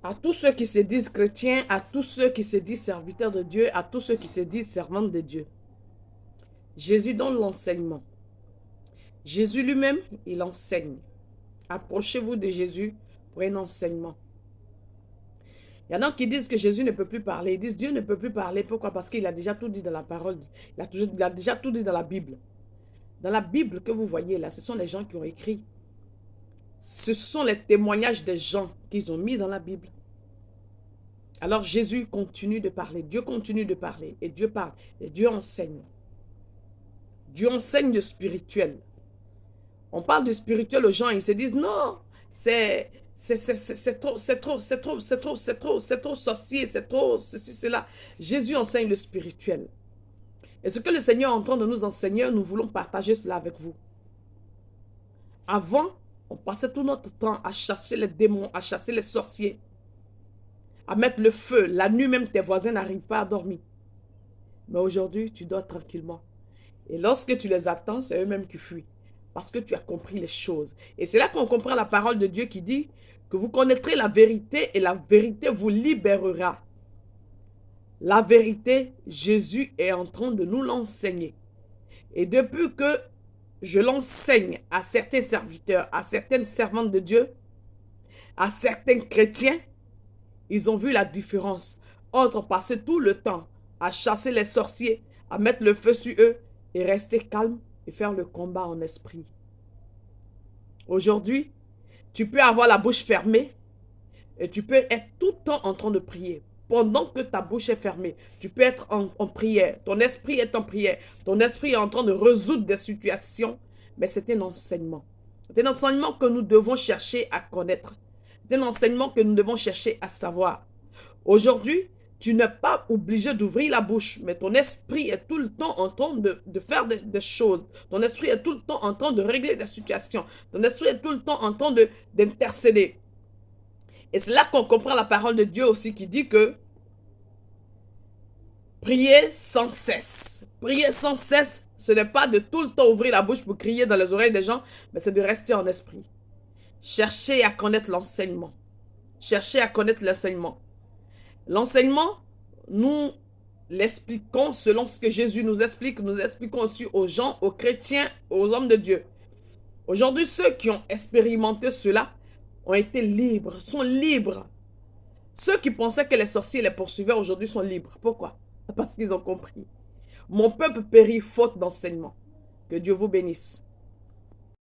À tous ceux qui se disent chrétiens, à tous ceux qui se disent serviteurs de Dieu, à tous ceux qui se disent servantes de Dieu. Jésus donne l'enseignement. Jésus lui-même, il enseigne. Approchez-vous de Jésus pour un enseignement. Il y en a qui disent que Jésus ne peut plus parler. Ils disent Dieu ne peut plus parler. Pourquoi? Parce qu'il a déjà tout dit dans la parole. Il a déjà tout dit dans la Bible. Dans la Bible que vous voyez là, ce sont les gens qui ont écrit. Ce sont les témoignages des gens qu'ils ont mis dans la Bible. Alors Jésus continue de parler. Dieu continue de parler. Et Dieu parle. Et Dieu enseigne. Dieu enseigne le spirituel. On parle du spirituel aux gens, ils se disent non, c'est trop sorcier, c'est trop ceci, cela. Jésus enseigne le spirituel. Et ce que le Seigneur est en train de nous enseigner, nous voulons partager cela avec vous. Avant, on passait tout notre temps à chasser les démons, à chasser les sorciers, à mettre le feu. La nuit même, tes voisins n'arrivent pas à dormir. Mais aujourd'hui, tu dors tranquillement. Et lorsque tu les attends, c'est eux-mêmes qui fuient. Parce que tu as compris les choses. Et c'est là qu'on comprend la parole de Dieu qui dit que vous connaîtrez la vérité et la vérité vous libérera. La vérité, Jésus est en train de nous l'enseigner. Et depuis que je l'enseigne à certains serviteurs, à certaines servantes de Dieu, à certains chrétiens, ils ont vu la différence entre passer tout le temps à chasser les sorciers, à mettre le feu sur eux et rester calme et faire le combat en esprit. Aujourd'hui, tu peux avoir la bouche fermée et tu peux être tout le temps en train de prier. Pendant que ta bouche est fermée, tu peux être en prière. Ton esprit est en prière. Ton esprit est en train de résoudre des situations. Mais c'est un enseignement. C'est un enseignement que nous devons chercher à connaître. C'est un enseignement que nous devons chercher à savoir. Aujourd'hui, tu n'es pas obligé d'ouvrir la bouche, mais ton esprit est tout le temps en train de faire des choses. Ton esprit est tout le temps en train de régler des situations. Ton esprit est tout le temps en train d'intercéder. Et c'est là qu'on comprend la parole de Dieu aussi qui dit que prier sans cesse. Prier sans cesse, ce n'est pas de tout le temps ouvrir la bouche pour crier dans les oreilles des gens, mais c'est de rester en esprit. Cherchez à connaître l'enseignement. Cherchez à connaître l'enseignement. L'enseignement, nous l'expliquons selon ce que Jésus nous explique. Nous expliquons aussi aux gens, aux chrétiens, aux hommes de Dieu. Aujourd'hui, ceux qui ont expérimenté cela ont été libres, sont libres. Ceux qui pensaient que les sorciers les poursuivaient aujourd'hui sont libres. Pourquoi? Parce qu'ils ont compris. Mon peuple périt faute d'enseignement. Que Dieu vous bénisse.